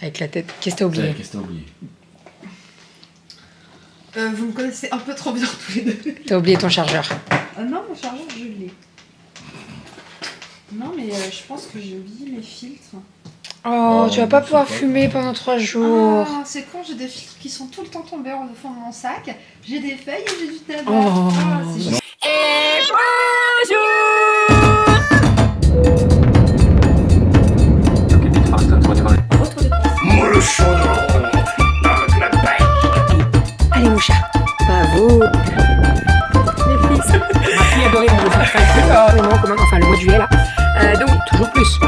Avec la tête. Qu'est-ce que t'as oublié? Qu'est-ce que t'as oublié? Vous me connaissez un peu trop bien tous les deux. T'as oublié ton chargeur. Non, mon chargeur, je l'ai. Non, mais je pense que j'ai oublié mes filtres. Oh, tu vas pas pouvoir fumer pendant 3 jours. Ah, c'est con, j'ai des filtres qui sont tout le temps tombés au fond de mon sac. J'ai des feuilles et j'ai du tabac. Oh. Ah, c'est génial. Allez, mon chat. Bravo. Les fils. Ma fille adorait mon enfin, le mois de juillet, là. Donc, toujours plus.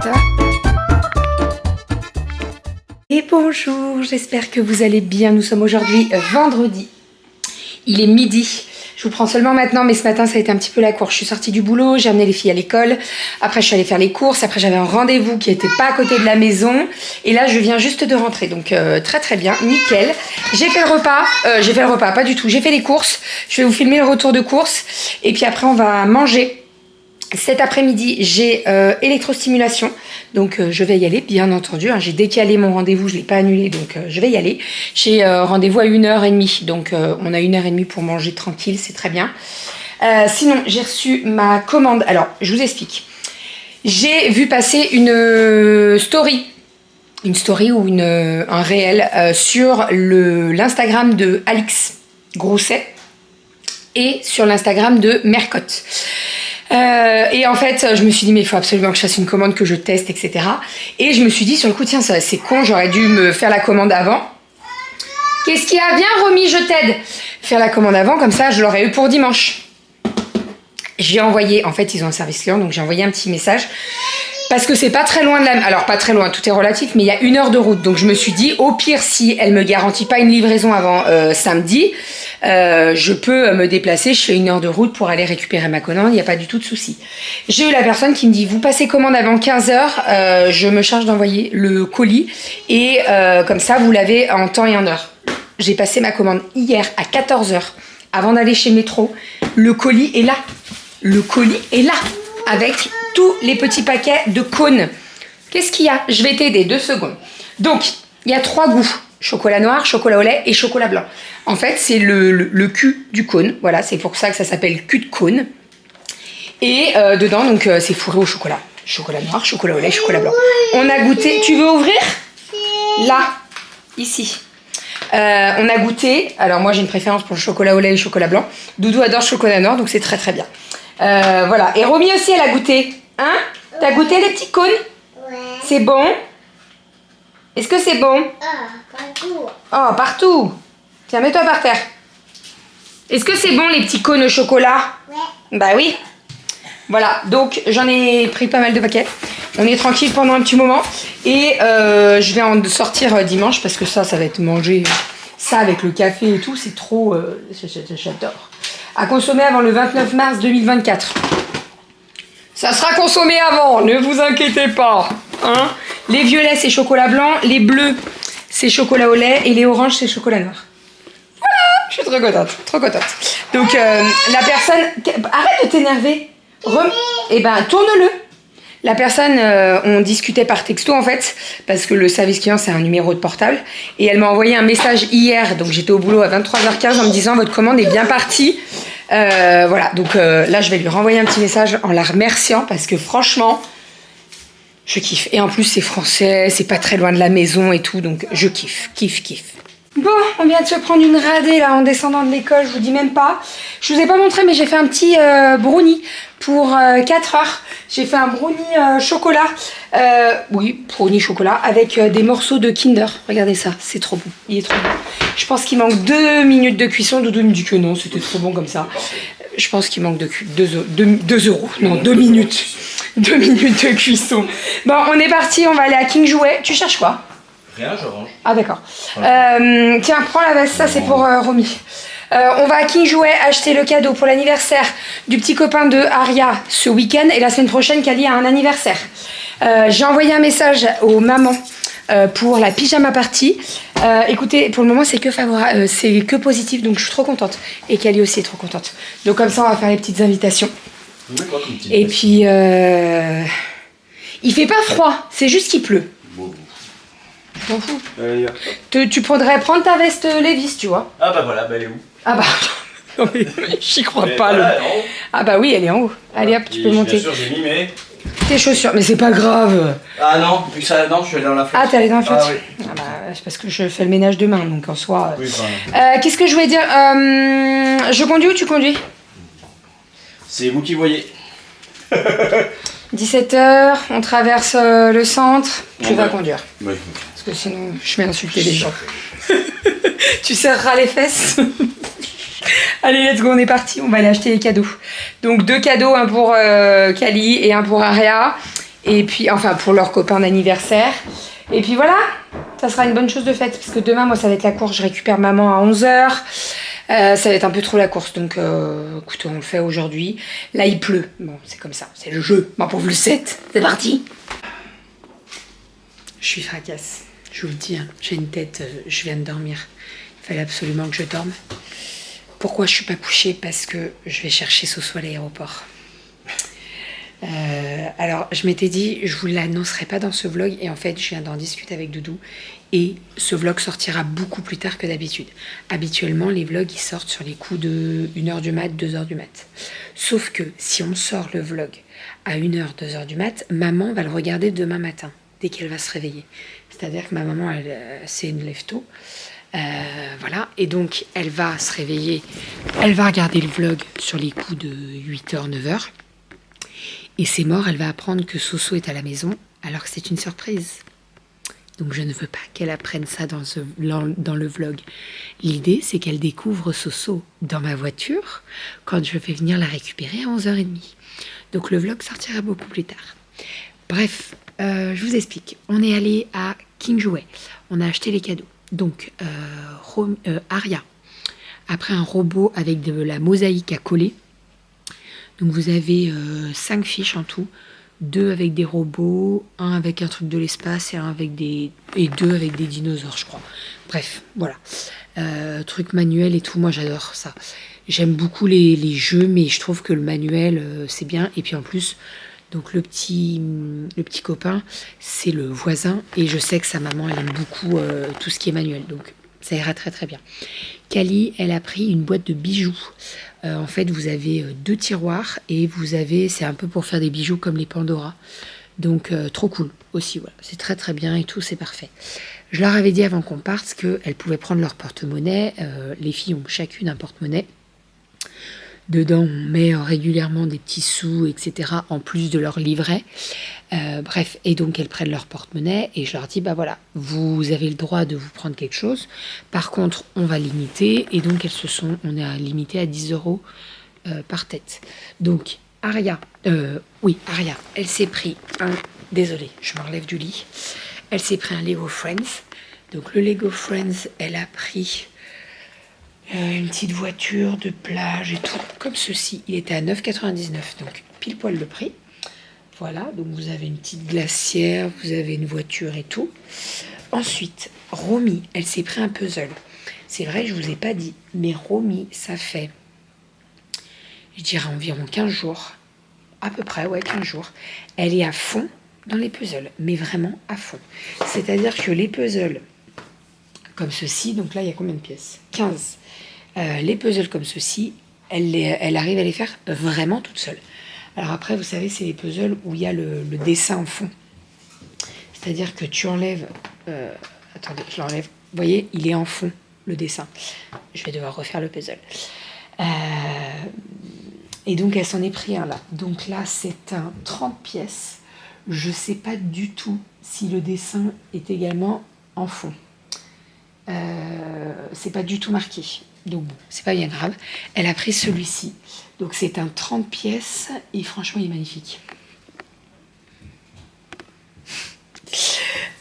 Ça va? Et bonjour, j'espère que vous allez bien. Nous sommes aujourd'hui vendredi. Il est midi. Je vous prends seulement maintenant, mais ce matin, ça a été un petit peu la course. Je suis sortie du boulot, j'ai amené les filles à l'école. Après, je suis allée faire les courses. Après, j'avais un rendez-vous qui n'était pas à côté de la maison. Et là, je viens juste de rentrer. Donc, très très bien, nickel. J'ai fait le repas. Pas du tout. J'ai fait les courses. Je vais vous filmer le retour de courses. Et puis après, on va manger. Cet après-midi, j'ai électrostimulation, donc je vais y aller, bien entendu. Hein, j'ai décalé mon rendez-vous, je ne l'ai pas annulé, donc je vais y aller. J'ai rendez-vous à 1h30, donc on a 1h30 pour manger tranquille, c'est très bien. Sinon, j'ai reçu ma commande. Alors, je vous explique. J'ai vu passer une story ou un réel sur l'Instagram de Alix Grousset et sur l'Instagram de Mercotte. Et en fait, je me suis dit, mais il faut absolument que je fasse une commande, que je teste, etc. Et je me suis dit, sur le coup, tiens, c'est con, j'aurais dû me faire la commande avant. Qu'est-ce qu'il y a? Viens, Romy, je t'aide. Faire la commande avant, comme ça, je l'aurais eu pour dimanche. J'ai envoyé, en fait, ils ont un service client, donc j'ai envoyé un petit message. Parce que c'est pas très loin de la... Alors, pas très loin, tout est relatif, mais il y a 1 heure de route. Donc, je me suis dit, au pire, si elle me garantit pas une livraison avant samedi, je peux me déplacer, je fais 1 heure de route pour aller récupérer ma commande, il n'y a pas du tout de souci. J'ai eu la personne qui me dit, vous passez commande avant 15h, je me charge d'envoyer le colis et comme ça, vous l'avez en temps et en heure. J'ai passé ma commande hier à 14h, avant d'aller chez Métro. Le colis est là. Le colis est là, avec tous les petits paquets de cônes. Qu'est-ce qu'il y a? Je vais t'aider, 2 secondes. Donc, il y a 3 goûts. Chocolat noir, chocolat au lait et chocolat blanc. En fait, c'est le cul du cône. Voilà, c'est pour ça que ça s'appelle cul de cône. Et dedans, donc, c'est fourré au chocolat. Chocolat noir, chocolat au lait, chocolat blanc. On a goûté... Tu veux ouvrir? Là, ici. On a goûté... Alors, moi, j'ai une préférence pour le chocolat au lait et le chocolat blanc. Doudou adore le chocolat noir, donc c'est très, très bien. Voilà. Et Romy aussi, elle a goûté. Hein? T'as goûté les petits cônes? Ouais. C'est bon? Est-ce que c'est bon? Partout. Oh, partout. Tiens, mets-toi par terre. Est-ce que c'est bon, les petits cônes au chocolat? Ouais. Bah oui. Voilà, donc j'en ai pris pas mal de paquets. On est tranquille pendant un petit moment. Et je vais en sortir dimanche parce que ça va être mangé. Ça, avec le café et tout, c'est trop... J'adore. À consommer avant le 29 mars 2024. Ça sera consommé avant, ne vous inquiétez pas. Hein? Les violets, c'est chocolat blanc. Les bleus, c'est chocolat au lait. Et les oranges, c'est chocolat noir. Voilà, je suis trop contente, trop contente. Donc, la personne... Arrête de t'énerver. Eh ben, tourne-le. La personne, on discutait par texto, en fait, parce que le service client, c'est un numéro de portable. Et elle m'a envoyé un message hier, donc j'étais au boulot à 23h15 en me disant « Votre commande est bien partie ». Voilà, donc là, je vais lui renvoyer un petit message en la remerciant parce que franchement... Je kiffe. Et en plus, c'est français, c'est pas très loin de la maison et tout, donc je kiffe, kiffe. Bon, on vient de se prendre une radée là en descendant de l'école, je vous dis même pas. Je vous ai pas montré, mais j'ai fait un petit brownie pour 4 heures. J'ai fait un brownie chocolat. Oui, brownie chocolat avec des morceaux de Kinder. Regardez ça, c'est trop bon. Il est trop bon. Je pense qu'il manque 2 minutes de cuisson. Doudou me dit que non, c'était trop bon comme ça. Je pense qu'il manque 2 euros. Non, 2 minutes. 2 minutes de cuisson. Bon, on est parti, on va aller à King Jouet. Tu cherches quoi? Rien, je range. Ah d'accord. Tiens, prends la veste, ça c'est pour Romy. On va à King Jouet acheter le cadeau pour l'anniversaire du petit copain de Aria ce week-end. Et la semaine prochaine, Kali a un anniversaire. J'ai envoyé un message aux mamans pour la pyjama party. Écoutez, pour le moment, c'est que positif, donc je suis trop contente. Et Kali aussi est trop contente. Donc comme ça, on va faire les petites invitations. Quoi, comme Et puis, il fait pas froid, c'est juste qu'il pleut. Bon. je m'en fous. Allez, Tu pourrais prendre ta veste Levi's, tu vois. ah bah voilà, bah elle est où? Ah bah, non mais j'y crois Elle est pas. là, non. Ah bah oui, elle est en haut. Allez hop, tu peux monter. Bien sûr, j'ai mis mes... Tes chaussures, mais c'est pas grave. Ah non, vu que ça, non, je suis allé dans la flotte. Ah, t'es allé dans la flotte. Ah oui. Ah bah, c'est parce que je fais le ménage demain, donc en soi... Oui, enfin, Qu'est-ce que je voulais dire je conduis ou tu conduis? c'est vous qui voyez. 17h, on traverse le centre. Tu Bon, vas bah. conduire. Oui. Parce que sinon, je vais insulter les gens. Tu serreras les fesses. Allez, let's go, on est parti. On va aller acheter les cadeaux. Donc 2 cadeaux, un pour Kali et un pour Aria. Et puis, enfin, pour leur copain d'anniversaire. Et puis voilà, ça sera une bonne chose de faite. Parce que demain, moi, ça va être la course. Je récupère maman à 11h. Ça va être un peu trop la course. Donc, écoute, on le fait aujourd'hui. Là, il pleut. Bon, c'est comme ça. C'est le jeu. Ma pauvre Lucette. C'est parti. Je suis fracasse. Je vous le dis, hein, j'ai une tête, je viens de dormir. Il fallait absolument que je dorme. Pourquoi je suis pas couchée? Parce que je vais chercher Soso à l'aéroport. Alors, je m'étais dit, je vous l'annoncerai pas dans ce vlog. Et en fait, je viens d'en discuter avec Doudou. Et ce vlog sortira beaucoup plus tard que d'habitude. Habituellement, les vlogs, ils sortent sur les coups de 1h du mat, 2h du mat. Sauf que si on sort le vlog à 1h, 2h du mat, maman va le regarder demain matin, dès qu'elle va se réveiller. C'est-à-dire que ma maman, c'est une lève-tôt. Voilà, et donc elle va se réveiller, elle va regarder le vlog sur les coups de 8h, 9h. Et c'est mort, elle va apprendre que Soso est à la maison, alors que c'est une surprise. Donc je ne veux pas qu'elle apprenne ça dans le vlog. L'idée, c'est qu'elle découvre Soso dans ma voiture quand je vais venir la récupérer à 11h30. Donc le vlog sortira beaucoup plus tard. Bref, je vous explique. On est allé à King Jouet. On a acheté les cadeaux. Donc, Aria a pris un robot avec de la mosaïque à coller. Donc vous avez 5 fiches en tout. 2 avec des robots, 1 avec un truc de l'espace et 2 avec des dinosaures, je crois. Bref, voilà. Truc manuel et tout, moi j'adore ça. J'aime beaucoup les jeux, mais je trouve que le manuel, c'est bien. Et puis en plus, donc le petit copain, c'est le voisin. Et je sais que sa maman, elle aime beaucoup tout ce qui est manuel. Donc ça ira très très bien. Kali, elle a pris une boîte de bijoux. En fait, vous avez 2 tiroirs et vous avez, c'est un peu pour faire des bijoux comme les Pandora. Donc, trop cool aussi, voilà. C'est très très bien et tout, c'est parfait. Je leur avais dit avant qu'on parte qu'elles pouvaient prendre leur porte-monnaie. Les filles ont chacune un porte-monnaie. Dedans, on met régulièrement des petits sous, etc., en plus de leur livret. Bref, et donc elles prennent leur porte-monnaie et je leur dis, bah voilà, vous avez le droit de vous prendre quelque chose. Par contre, on va limiter et donc on est limité à 10 € par tête. Donc, Aria, elle s'est pris désolée, je me relève du lit. Elle s'est pris un Lego Friends. Donc le Lego Friends, elle a pris une petite voiture de plage et tout, comme ceci. Il était à 9,99 €, donc pile poil le prix. Voilà, donc vous avez une petite glacière, vous avez une voiture et tout. Ensuite, Romy, elle s'est pris un puzzle. C'est vrai, je vous ai pas dit, mais Romy, ça fait, je dirais environ 15 jours, à peu près, ouais, 15 jours. Elle est à fond dans les puzzles, mais vraiment à fond. C'est-à-dire que les puzzles, comme ceci, donc là, il y a combien de pièces? 15. Les puzzles comme ceci, elle arrive à les faire vraiment toute seule. Alors après, vous savez, c'est les puzzles où il y a le dessin en fond. C'est-à-dire que tu enlèves... attendez, je l'enlève. Vous voyez, il est en fond, le dessin. Je vais devoir refaire le puzzle. Et donc, elle s'en est pris un là. Donc là, c'est un 30 pièces. Je ne sais pas du tout si le dessin est également en fond. C'est pas du tout marqué. Donc bon, c'est pas bien grave. Elle a pris celui-ci. Donc c'est un 30 pièces et franchement il est magnifique.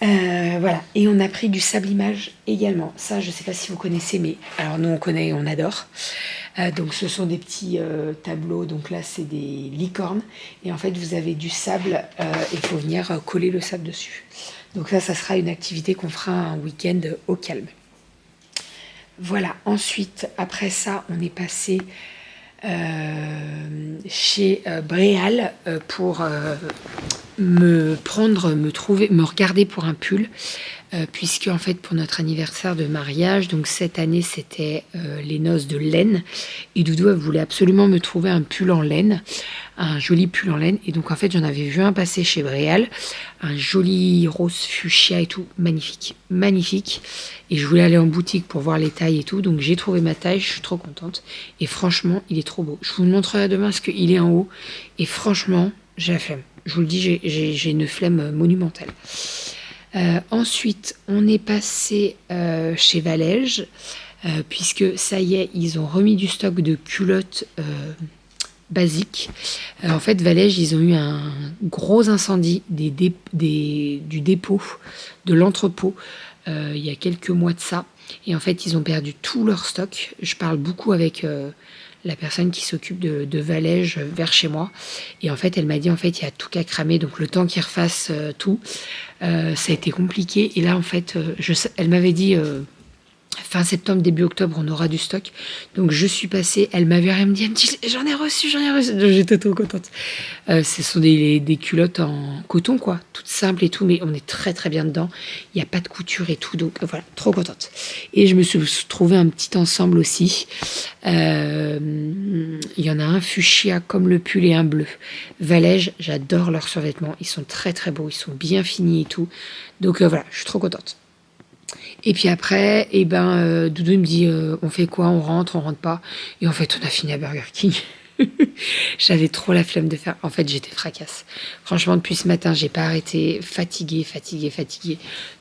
Voilà. Et on a pris du sable image également. Ça, je sais pas si vous connaissez, mais alors nous on connaît, on adore. Donc ce sont des petits tableaux. Donc là c'est des licornes. Et en fait vous avez du sable et il faut venir coller le sable dessus. Donc ça sera une activité qu'on fera un week-end au calme. Voilà, ensuite, après ça, on est passé chez Bréal pour me regarder pour un pull, puisque en fait pour notre anniversaire de mariage, donc cette année c'était les noces de laine, et Doudou elle voulait absolument me trouver un pull en laine, un joli pull en laine, et donc en fait j'en avais vu un passer chez Bréal, un joli rose fuchsia et tout, magnifique, magnifique, et je voulais aller en boutique pour voir les tailles et tout, donc j'ai trouvé ma taille, je suis trop contente, et franchement il est trop beau. Je vous le montrerai demain parce qu'il est en haut, et franchement j'ai la flemme. Je vous le dis, j'ai une flemme monumentale. Ensuite, on est passé chez Valège, puisque ça y est, ils ont remis du stock de culottes basiques. En fait, Valège, ils ont eu un gros incendie du dépôt, de l'entrepôt, il y a quelques mois de ça. Et en fait, ils ont perdu tout leur stock. Je parle beaucoup avec la personne qui s'occupe de Valège vers chez moi. Et en fait, elle m'a dit, en fait, il y a tout qu'à cramer. Donc, le temps qu'ils refassent tout, ça a été compliqué. Et là, en fait, elle m'avait dit, fin septembre, début octobre, on aura du stock. Donc, je suis passée. Elle m'avait rien dit. Elle me dit, j'en ai reçu. Donc, j'étais trop contente. Ce sont des culottes en coton, quoi. Toutes simples et tout. Mais on est très, très bien dedans. Il n'y a pas de couture et tout. Donc, voilà, trop contente. Et je me suis trouvé un petit ensemble aussi. Il y en a un fuchsia comme le pull et un bleu. Valège, j'adore leurs survêtements. Ils sont très, très beaux. Ils sont bien finis et tout. Donc, voilà, je suis trop contente. Et puis après, Doudou il me dit on fait quoi, on rentre pas. Et en fait, on a fini à Burger King. J'avais trop la flemme de faire. En fait, j'étais fracasse. Franchement, depuis ce matin, j'ai pas arrêté. Fatiguée.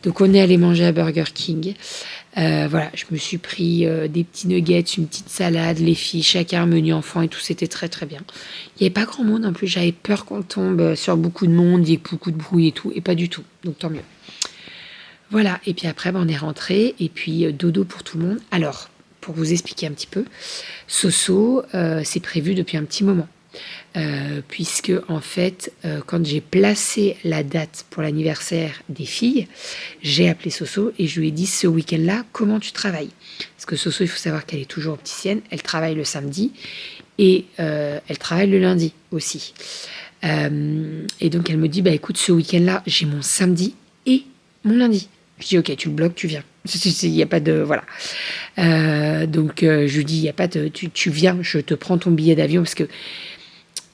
Donc, on est allé manger à Burger King. Voilà, je me suis pris des petits nuggets, une petite salade, les filles, chacun un menu enfant et tout. C'était très, très bien. Il n'y avait pas grand monde en plus. J'avais peur qu'on tombe sur beaucoup de monde, il y ait beaucoup de bruit et tout. Et pas du tout. Donc, tant mieux. Voilà, et puis après, on est rentré, et puis dodo pour tout le monde. Alors, pour vous expliquer un petit peu, Soso, c'est prévu depuis un petit moment. Puisque, en fait, quand j'ai placé la date pour l'anniversaire des filles, j'ai appelé Soso et je lui ai dit, ce week-end-là, comment tu travailles? Parce que Soso, il faut savoir qu'elle est toujours opticienne, elle travaille le samedi, et elle travaille le lundi aussi. Et donc, elle me dit, écoute, ce week-end-là, j'ai mon samedi et mon lundi. Je dis, ok, tu le bloques, tu viens. Il n'y a pas de... Voilà. Donc, je lui dis, il n'y a pas de... Tu viens, je te prends ton billet d'avion, parce que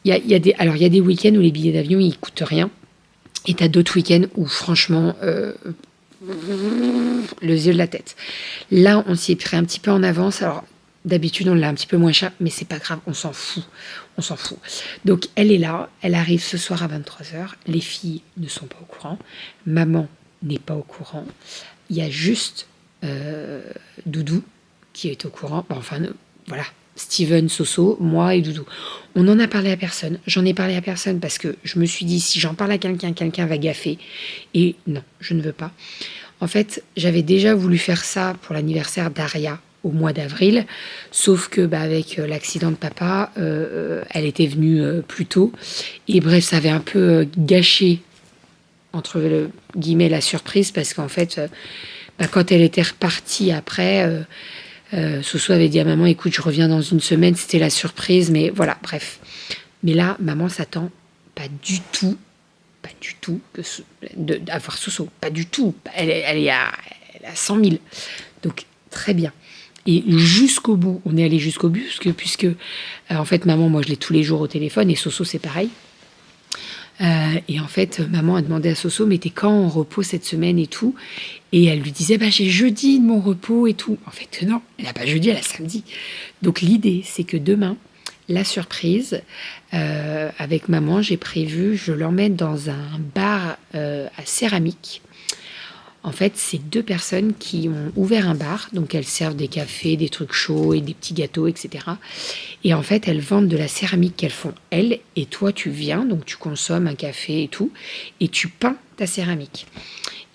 il y a des week-ends où les billets d'avion, ils ne coûtent rien. Et tu as d'autres week-ends où, franchement, le yeux de la tête. Là, on s'y est pris un petit peu en avance. Alors, d'habitude, on l'a un petit peu moins cher, mais c'est pas grave, on s'en fout. Donc, elle est là, elle arrive ce soir à 23h. Les filles ne sont pas au courant. Maman n'est pas au courant. Il y a juste Doudou qui est au courant. Voilà. Steven, Soso, moi et Doudou. On n'en a parlé à personne. J'en ai parlé à personne parce que je me suis dit, si j'en parle à quelqu'un va gaffer. Et non, je ne veux pas. En fait, j'avais déjà voulu faire ça pour l'anniversaire d'Aria au mois d'avril, sauf que avec l'accident de papa, elle était venue plus tôt. Et bref, ça avait un peu gâché entre guillemets la surprise, parce qu'en fait quand elle était repartie après, Soso avait dit à maman, écoute, je reviens dans une semaine, c'était la surprise, mais voilà, bref. Mais là, maman s'attend pas du tout d'avoir Soso, pas du tout. Elle est à 100 000, donc très bien. Et jusqu'au bout, on est allé jusqu'au bout, puisque en fait, maman, moi je l'ai tous les jours au téléphone, et Soso c'est pareil. Et en fait, maman a demandé à Soso, mais t'es quand en repos cette semaine et tout? Et elle lui disait, j'ai jeudi de mon repos et tout. En fait, non, elle n'a pas jeudi, elle a samedi. Donc l'idée, c'est que demain, la surprise, avec maman, j'ai prévu, je l'emmène dans un bar à céramique. En fait, c'est 2 personnes qui ont ouvert un bar, donc elles servent des cafés, des trucs chauds et des petits gâteaux, etc. Et en fait, elles vendent de la céramique qu'elles font elles, et toi tu viens, donc tu consommes un café et tout, et tu peins ta céramique.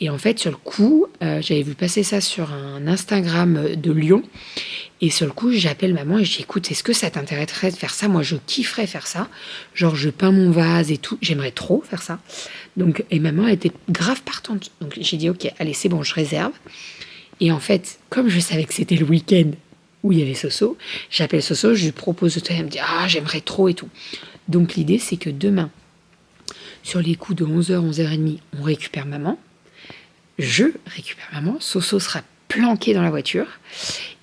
Et en fait, sur le coup, j'avais vu passer ça sur un Instagram de Lyon, et sur le coup, j'appelle maman et je dis, écoute, est-ce que ça t'intéresserait de faire ça? Moi, je kifferais faire ça. Genre, je peins mon vase et tout. J'aimerais trop faire ça. Donc, et maman était grave partante. Donc, j'ai dit, ok, allez, c'est bon, je réserve. Et en fait, comme je savais que c'était le week-end où il y avait Soso, j'appelle Soso, je lui propose de tout. Elle me dit, j'aimerais trop et tout. Donc, l'idée, c'est que demain, sur les coups de 11h, 11h30, on récupère maman. Je récupère maman. Soso sera planqué dans la voiture.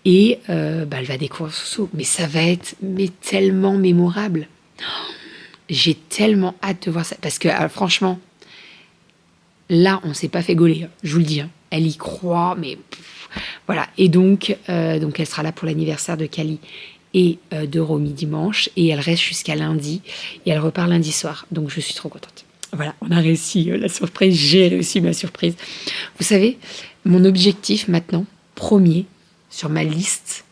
Et elle va découvrir Soso. Mais ça va être tellement mémorable. J'ai tellement hâte de voir ça. Parce que franchement, là, on ne s'est pas fait gauler. Hein, je vous le dis. Hein. Elle y croit, mais voilà. Et donc, elle sera là pour l'anniversaire de Kali et de Romy dimanche. Et elle reste jusqu'à lundi. Et elle repart lundi soir. Donc, je suis trop contente. Voilà, on a réussi la surprise. J'ai réussi ma surprise. Vous savez, mon objectif maintenant, premier, sur ma liste,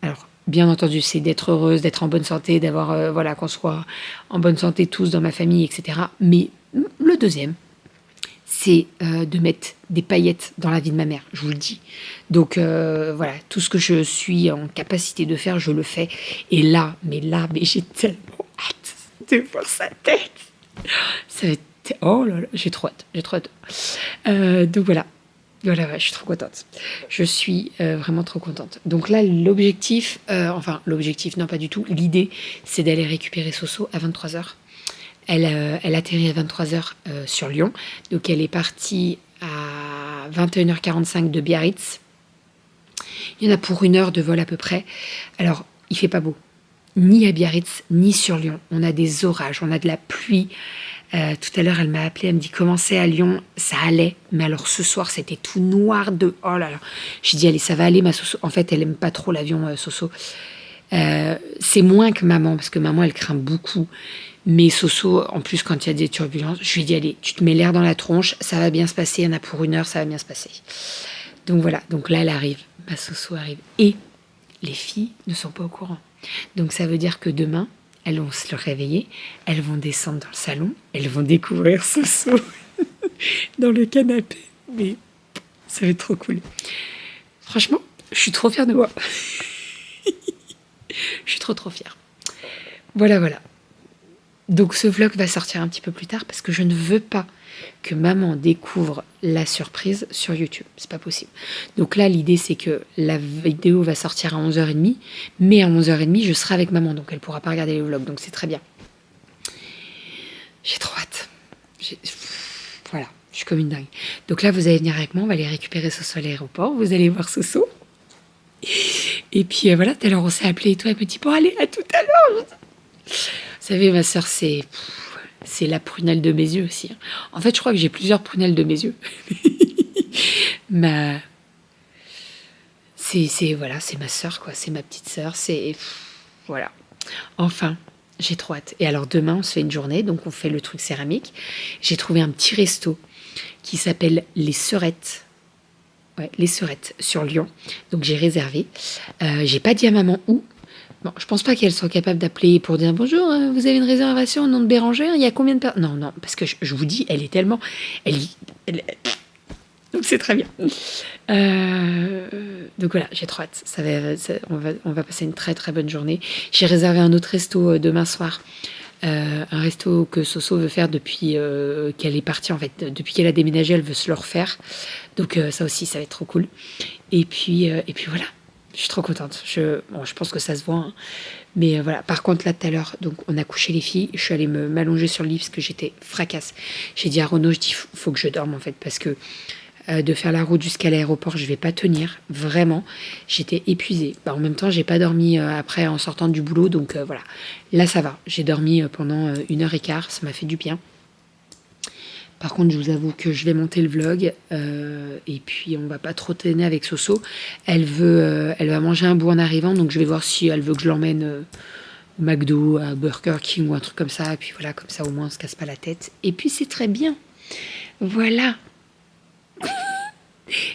alors bien entendu c'est d'être heureuse, d'être en bonne santé, d'avoir qu'on soit en bonne santé tous dans ma famille, etc. Mais le deuxième, c'est de mettre des paillettes dans la vie de ma mère, je vous le dis. Donc voilà, tout ce que je suis en capacité de faire, je le fais. Et là, mais j'ai tellement hâte de voir sa tête. Ça va être... Oh là là, j'ai trop hâte. Donc voilà. Voilà, ouais, je suis trop contente. Je suis vraiment trop contente. Donc là, l'objectif, non pas du tout, l'idée, c'est d'aller récupérer Soso à 23h. Elle atterrit à 23h sur Lyon. Donc elle est partie à 21h45 de Biarritz. Il y en a pour 1 heure de vol à peu près. Alors, il fait pas beau. Ni à Biarritz, ni sur Lyon. On a des orages, on a de la pluie. Tout à l'heure, elle m'a appelé, elle me dit comment c'est à Lyon, ça allait, mais alors ce soir, c'était tout noir de... Oh là là, j'ai dit, allez, ça va aller, ma Soso. En fait, elle aime pas trop l'avion, Soso. C'est moins que maman, parce que maman, elle craint beaucoup. Mais Soso, en plus, quand il y a des turbulences, je lui ai dit, allez, tu te mets l'air dans la tronche, ça va bien se passer, il y en a pour 1 heure, ça va bien se passer. Donc voilà, donc là, elle arrive, ma Soso arrive. Et les filles ne sont pas au courant. Donc ça veut dire que demain, elles vont se réveiller, elles vont descendre dans le salon, elles vont découvrir Soso dans le canapé. Mais ça va être trop cool. Franchement, je suis trop fière de moi. Je suis trop fière. Voilà. Donc ce vlog va sortir un petit peu plus tard parce que je ne veux pas que maman découvre la surprise sur YouTube. C'est pas possible. Donc là, l'idée, c'est que la vidéo va sortir à 11h30, mais à 11h30, je serai avec maman, donc elle pourra pas regarder les vlogs, donc c'est très bien. J'ai trop hâte. Voilà, je suis comme une dingue. Donc là, vous allez venir avec moi, on va aller récupérer Soso à l'aéroport, vous allez voir Soso. Et puis voilà, tout à l'heure, on s'est appelé et tout, elle me dit, bon, allez, à tout à l'heure. Vous savez, ma soeur, c'est la prunelle de mes yeux aussi. En fait, je crois que j'ai plusieurs prunelles de mes yeux. C'est ma soeur, quoi. C'est ma petite soeur. Voilà. Enfin, j'ai trop hâte. Et alors, demain, on se fait une journée. Donc, on fait le truc céramique. J'ai trouvé un petit resto qui s'appelle Les Sœurettes. Ouais, Les Sœurettes sur Lyon. Donc, j'ai réservé. J'ai pas dit à maman où. Bon, je pense pas qu'elle soit capable d'appeler pour dire bonjour, vous avez une réservation au nom de Bérangère, il y a combien de personnes? Non, parce que je vous dis, elle est tellement... Donc c'est très bien. Donc voilà, j'ai trop hâte. On va passer une très très bonne journée. J'ai réservé un autre resto demain soir. Un resto que Soso veut faire depuis qu'elle est partie, en fait. Depuis qu'elle a déménagé, elle veut se le refaire. Donc ça aussi, ça va être trop cool. Et puis voilà. Je suis trop contente. Je pense que ça se voit. Hein. Mais voilà. Par contre, là, tout à l'heure, donc, on a couché les filles. Je suis allée m'allonger sur le lit parce que j'étais fracasse. J'ai dit à Renaud, faut que je dorme, en fait. Parce que de faire la route jusqu'à l'aéroport, je vais pas tenir. Vraiment. J'étais épuisée. En même temps, j'ai pas dormi après en sortant du boulot. Donc, voilà. Là, ça va. J'ai dormi pendant 1h15. Ça m'a fait du bien. Par contre, je vous avoue que je vais monter le vlog et puis on va pas trop traîner avec Soso. Elle va manger un bout en arrivant, donc je vais voir si elle veut que je l'emmène au McDo, à Burger King ou un truc comme ça. Et puis voilà, comme ça au moins on se casse pas la tête. Et puis c'est très bien. Voilà.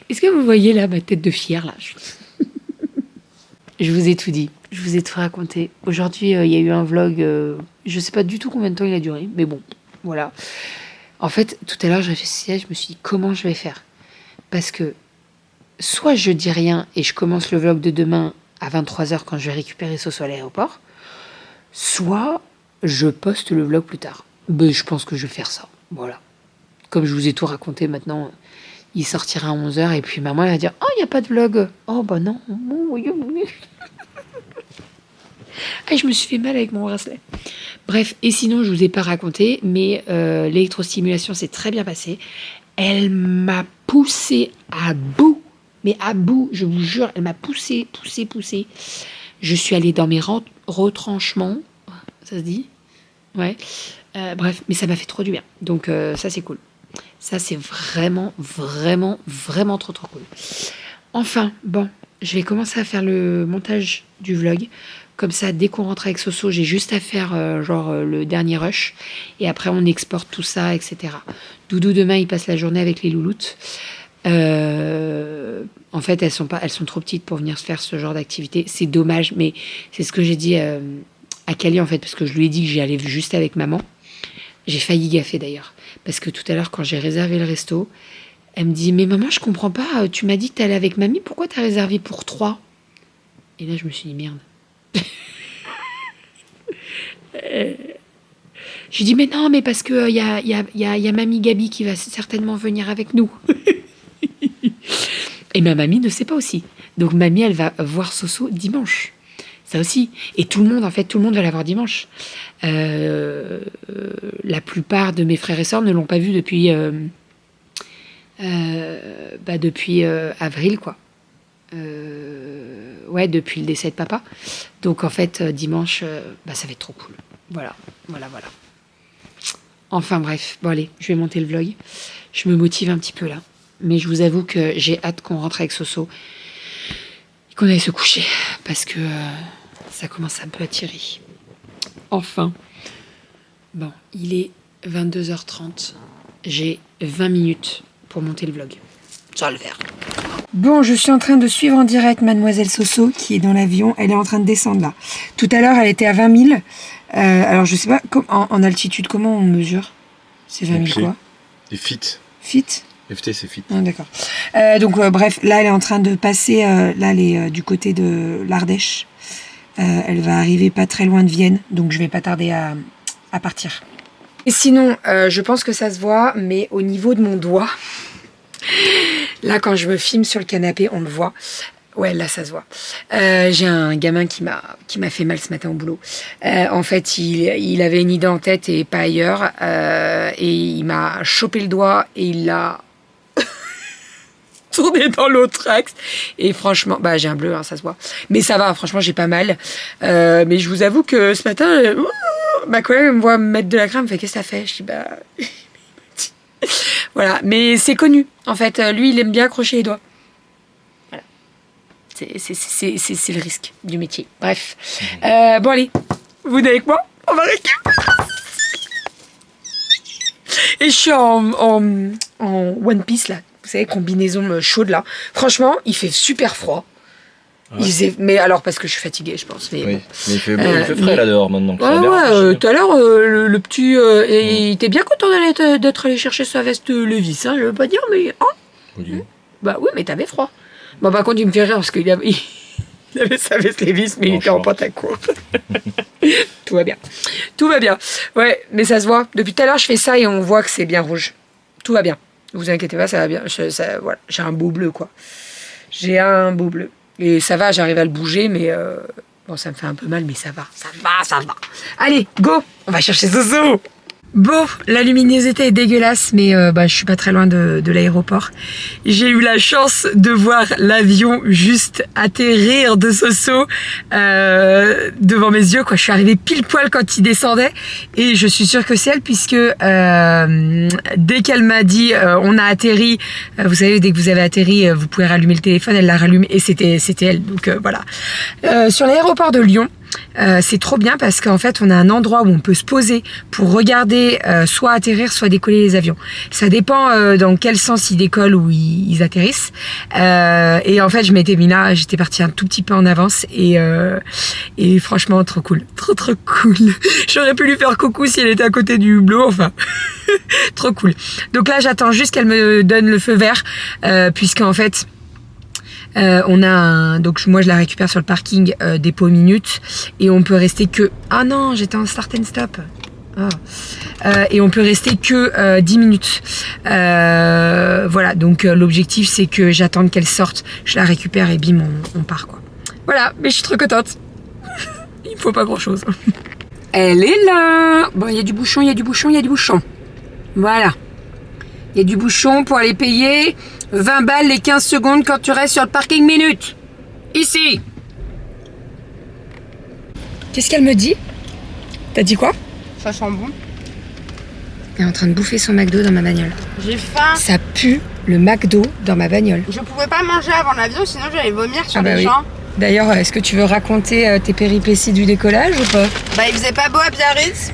Est-ce que vous voyez là ma tête de fière là? Je vous ai tout dit, je vous ai tout raconté. Aujourd'hui, il y a eu un vlog, je sais pas du tout combien de temps il a duré, mais bon, voilà. En fait, tout à l'heure, je réfléchissais, je me suis dit comment je vais faire. Parce que soit je dis rien et je commence le vlog de demain à 23h quand je vais récupérer Soso à l'aéroport, soit je poste le vlog plus tard. Ben, je pense que je vais faire ça. Voilà. Comme je vous ai tout raconté maintenant, il sortira à 11h et puis maman elle va dire « Oh, il n'y a pas de vlog !» Oh, bah non. Ah, je me suis fait mal avec mon bracelet. Bref, et sinon, je vous ai pas raconté, mais l'électrostimulation s'est très bien passée. Elle m'a poussée à bout, mais à bout, je vous jure, elle m'a poussée. Je suis allée dans mes retranchements, ça se dit? Ouais. Bref, mais ça m'a fait trop du bien. Donc ça, c'est cool. Ça, c'est vraiment trop cool. Enfin, bon, je vais commencer à faire le montage du vlog. Comme ça, dès qu'on rentre avec Soso, j'ai juste à faire le dernier rush. Et après, on exporte tout ça, etc. Doudou, demain, il passe la journée avec les louloutes. En fait, elles sont trop petites pour venir faire ce genre d'activité. C'est dommage, mais c'est ce que j'ai dit à Kali, en fait, parce que je lui ai dit que j'y allais juste avec maman. J'ai failli gaffer, d'ailleurs. Parce que tout à l'heure, quand j'ai réservé le resto, elle me dit « Mais maman, je comprends pas, tu m'as dit que t'allais avec mamie, pourquoi t'as réservé pour 3 ?» Et là, je me suis dit « Merde. » J'ai dit « Mais non, mais parce que y a mamie Gabi qui va certainement venir avec nous. » Et ma mamie ne sait pas aussi. Donc mamie, elle va voir Soso dimanche. Ça aussi. Et tout le monde va la voir dimanche. La plupart de mes frères et sœurs ne l'ont pas vue depuis avril, quoi. Depuis le décès de papa. Donc en fait, dimanche, ça va être trop cool. Voilà. Enfin bref, bon allez, je vais monter le vlog. Je me motive un petit peu là. Mais je vous avoue que j'ai hâte qu'on rentre avec Soso et qu'on aille se coucher. Parce que ça commence un peu à tirer. Enfin. Bon, il est 22h30. J'ai 20 minutes pour monter le vlog. Ça va le faire. Bon, je suis en train de suivre en direct Mademoiselle Soso qui est dans l'avion. Elle est en train de descendre là. Tout à l'heure, elle était à 20 000. Alors, je sais pas, en altitude, comment on mesure? C'est 20 000 quoi? Des feet. Feet? FT, c'est feet. Ah, d'accord. Bref, là, elle est en train de passer. Là, elle est du côté de l'Ardèche. Elle va arriver pas très loin de Vienne. Donc, je vais pas tarder à partir. Et sinon, je pense que ça se voit, mais au niveau de mon doigt, là, quand je me filme sur le canapé, on le voit. Ouais, là, ça se voit. J'ai un gamin qui m'a fait mal ce matin au boulot. En fait, il avait une idée en tête et pas ailleurs. Et il m'a chopé le doigt et il l'a tourné dans l'autre axe. Et franchement, j'ai un bleu, hein, ça se voit. Mais ça va, franchement, j'ai pas mal. Mais je vous avoue que ce matin, ma collègue me voit me mettre de la crème, me fait « Qu'est-ce que ça fait ?» Je dis « Voilà, mais c'est connu. En fait, lui, il aime bien accrocher les doigts. Voilà. C'est le risque du métier. Bref. Bon, allez. Vous venez avec moi? On va récupérer. Et je suis en One Piece, là. Vous savez, combinaison chaude, là. Franchement, il fait super froid. Ouais. Mais alors, parce que je suis fatiguée, je pense. Mais, oui. bon. Mais il fait frais, là, dehors, maintenant. Tout à l'heure, le petit... il était bien content d'être allé chercher sa veste Levi's, hein, je veux pas dire, mais... Hein oui. Oui, mais t'avais froid. Bon, par contre, il me fait rire, parce qu'il avait sa veste Levi's, mais il était en pantalon court. Tout va bien. Ouais, mais ça se voit. Depuis tout à l'heure, je fais ça et on voit que c'est bien rouge. Tout va bien. Ne vous inquiétez pas, ça va bien. Voilà. J'ai un beau bleu, quoi. J'ai un beau bleu. Et ça va, j'arrive à le bouger, mais bon, ça me fait un peu mal, mais ça va. Allez, go, on va chercher Soso. Bon, la luminosité est dégueulasse, mais je suis pas très loin de l'aéroport. J'ai eu la chance de voir l'avion juste atterrir de Soso devant mes yeux, quoi. Je suis arrivée pile poil quand il descendait, et je suis sûre que c'est elle, puisque dès qu'elle m'a dit on a atterri, vous savez, dès que vous avez atterri, vous pouvez rallumer le téléphone, elle l'a rallumé, et c'était elle. Donc voilà. Sur l'aéroport de Lyon, c'est trop bien parce qu'en fait on a un endroit où on peut se poser pour regarder soit atterrir soit décoller les avions. Ça dépend dans quel sens ils décollent ou ils atterrissent, et en fait je m'étais mis là, j'étais partie un tout petit peu en avance, et franchement trop cool. J'aurais pu lui faire coucou si elle était à côté du hublot, enfin trop cool. Donc là j'attends juste qu'elle me donne le feu vert, puisqu'en fait donc moi je la récupère sur le parking dépôt minutes, et on peut rester que... Ah non, j'étais en start and stop. Et on peut rester que 10 minutes. Voilà, donc l'objectif c'est que j'attende qu'elle sorte, je la récupère et bim, on part, quoi. Voilà, mais je suis trop contente. Il me faut pas grand chose. Elle est là. Bon, il y a du bouchon, il y a du bouchon, il y a du bouchon. Voilà. Il y a du bouchon pour aller payer 20 balles les 15 secondes quand tu restes sur le parking minute. Ici. Qu'est-ce qu'elle me dit? T'as dit quoi? Ça sent bon. Elle est en train de bouffer son McDo dans ma bagnole. J'ai faim. Ça pue le McDo dans ma bagnole. Je pouvais pas manger avant l'avion, sinon j'allais vomir sur Ah bah les oui. gens. D'ailleurs, est-ce que tu veux raconter tes péripéties du décollage ou pas? Bah, il faisait pas beau à Biarritz.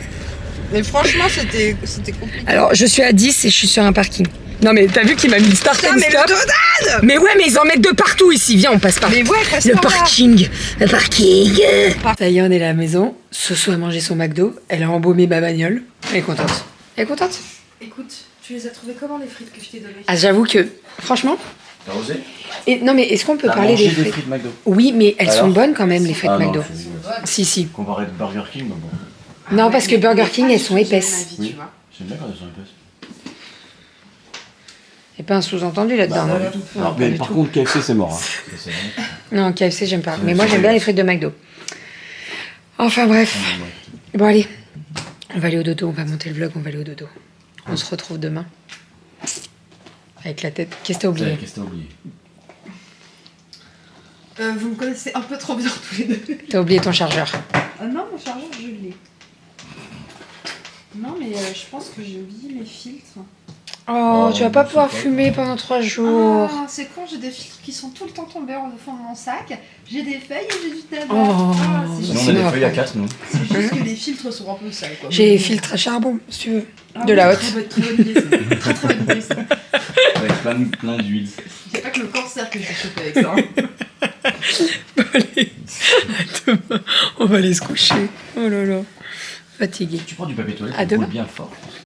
Mais franchement, c'était compliqué. Alors, je suis à 10 et je suis sur un parking. Non mais t'as vu qu'il m'a mis le start Putain, and mais stop? le total. Mais ouais, mais ils en mettent de partout ici. Viens, on passe par Mais ouais, parce le qu'on va. parking. Le parking. Ça y est, on est à la maison. Soso a mangé son McDo. Elle a embaumé ma bagnole. Elle est contente. Elle est contente? Écoute, tu les as trouvées comment les frites que je t'ai données? Ah, j'avoue que, franchement... T'as osé? Et, non mais est-ce qu'on peut T'as parler mangé des frites? frites McDo. Oui, mais elles Alors sont bonnes quand même, les frites Ah non, McDo. c'est- Si, si. Comparé à Burger King, bon. Non, parce que Burger King, elles sont épaisses. Oui. J'aime bien quand elles sont épaisses. Il n'y a pas un sous-entendu là-dedans, non? Non, pas mais du par tout. contre, KFC, c'est mort. Hein. Ça, c'est vrai. Non, KFC, j'aime pas. C'est- Mais moi, c'est j'aime bien vrai. les frites de McDo. Enfin, bref. Bon, allez. On va aller au dodo, on va monter le vlog, on va aller au dodo. On se retrouve demain. Avec la tête. Qu'est-ce que t'as oublié? Qu'est-ce que t'as oublié? Vous me connaissez un peu trop bien tous les deux. T'as oublié ton chargeur. Ah non, mon chargeur, je l'ai. Non, mais je pense que j'ai oublié mes filtres. Oh, Oh, tu vas pas c'est pouvoir pas fumer pendant 3 jours. Ah, c'est con, j'ai des filtres qui sont tout le temps tombés au fond de mon sac. J'ai des feuilles et j'ai du tabac. Oh. Ah, c'est Sinon, juste, on a des Sinon, feuilles à après. 4, nous. c'est juste que les filtres sont un peu sales. Quoi. J'ai les filtres à charbon, si tu veux. Ah de oui, la haute. Très bonne idée, ça. Très bonne idée, ça. Avec plein d'huile. C'est pas que le cancer que j'ai chopé avec ça. Hein. Allez, à demain. On va aller se coucher. Oh là là. Fatigué. Tu prends du papier toilette, À tu demain. roules bien fort. Je pense.